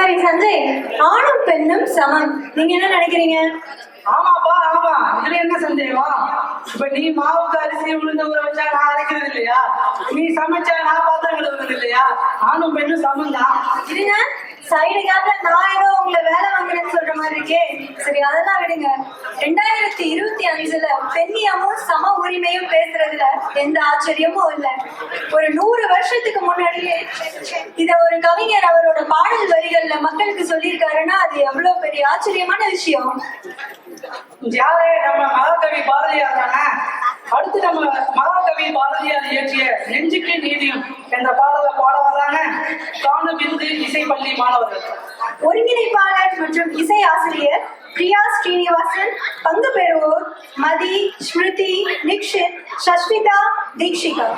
கவி சஞ்சய், ஆணும் பெண்ணும் சமம், நீங்க என்ன நினைக்கிறீங்க? ஆமாப்பா ஆமா, இதுல என்ன சந்தேகம்? இப்ப நீ மாவுக்கு அரிசி உளுந்த ஊற வச்சா நான் அரைக்கிறது இல்லையா? நீ சமைச்சா நான் பாத்திரம் கழுவுறது இல்லையா? ஆணும் பெண்ணும் சமம் தான். இருங்க, சைடு கேப்ல நான் ஏதோ உங்களை வேலை வாங்குறேன்னு சொல்ற மாதிரி இருக்கே. சரி, அதெல்லாம் விடுங்க. 2025ல பெண்ணியமும் சம உரிமையும் பேசுறதுல எந்த ஆச்சரியமும் இல்லை. ஒரு 100 வருஷத்துக்கு முன்னாடியே இத ஒரு கவிஞர் அவரோட பாடல் வரிகள்ல மக்களுக்கு சொல்லியிருக்காருன்னா அது எவ்வளவு பெரிய ஆச்சரியமான விஷயம். யாரே நம்ம மகாகவி பாரதியார் தானே. அடுத்து நம்ம மகாகவி பாரதியார் இயற்றிய நெஞ்சுக்கு நீதியும் என்ற பாடலை பாட வர்றாங்க காணு விருது இசை பள்ளி மாணவர்கள். ஒருங்கிணைப்பாளர் மற்றும் இசை ஆசிரியர் பிரியா ஸ்ரீனிவாசன், பங்கு பெறுவோர் மதி, ஸ்மிருதி, நிக்ஷித், சஷ்மிதா, தீக்ஷிகா.